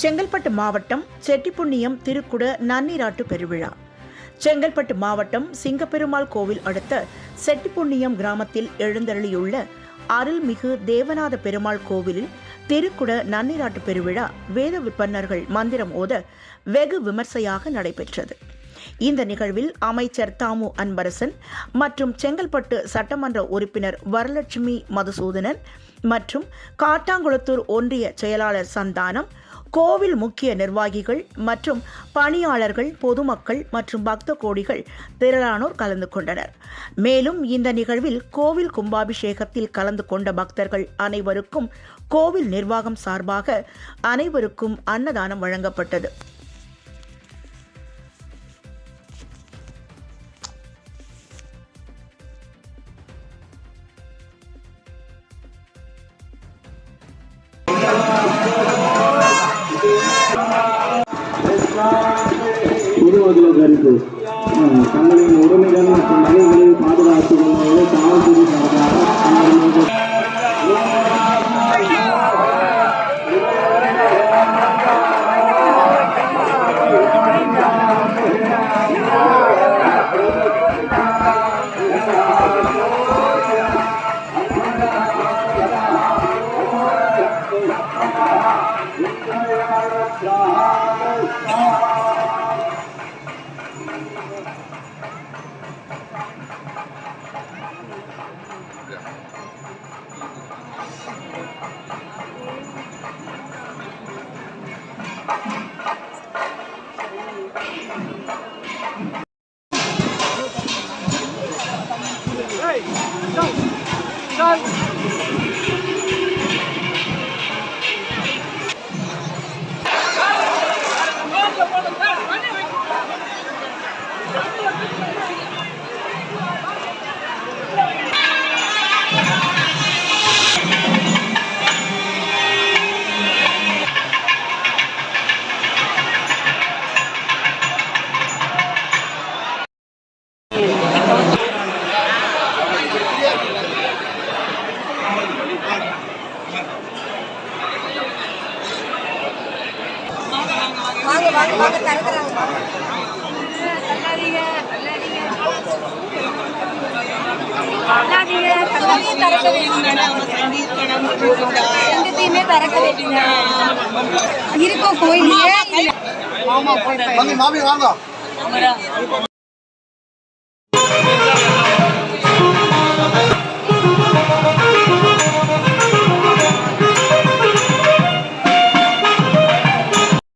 செங்கல்பட்டு மாவட்டம் செட்டிப்புண்ணியம் திருக்குட நன்னீராட்டு பெருவிழா. செங்கல்பட்டு மாவட்டம் சிங்கப்பெருமாள் கோவில் அடுத்த செட்டிப்புண்ணியம் கிராமத்தில் எழுந்தருளியுள்ள அருள்மிகு தேவநாத பெருமாள் கோவிலில் திருக்குட நன்னீராட்டு பெருவிழா வேத விற்பன்னர்கள் மந்திரம் ஓத வெகு விமர்சையாக நடைபெற்றது. இந்த நிகழ்வில் அமைச்சர் தாமு அன்பரசன் மற்றும் செங்கல்பட்டு சட்டமன்ற உறுப்பினர் வரலட்சுமி மதுசூதனன் மற்றும் காட்டாங்குளத்தூர் ஒன்றிய செயலாளர் சந்தானம், கோவில் முக்கிய நிர்வாகிகள் மற்றும் பணியாளர்கள், பொதுமக்கள் மற்றும் பக்த கோடிகள் திரளானோர் கலந்து கொண்டனர். மேலும் இந்த நிகழ்வில் கோவில் கும்பாபிஷேகத்தில் கலந்து கொண்ட பக்தர்கள் அனைவருக்கும் கோவில் நிர்வாகம் சார்பாக அனைவருக்கும் அன்னதானம் வழங்கப்பட்டது. பொதுமக்கள் கருத்து தங்களின் உரிமைகள் மற்றும் நகைகளை பாதுகாத்துக் கொள்வது காவல்துறை சார்பாக இருக்கோ கோயிலே.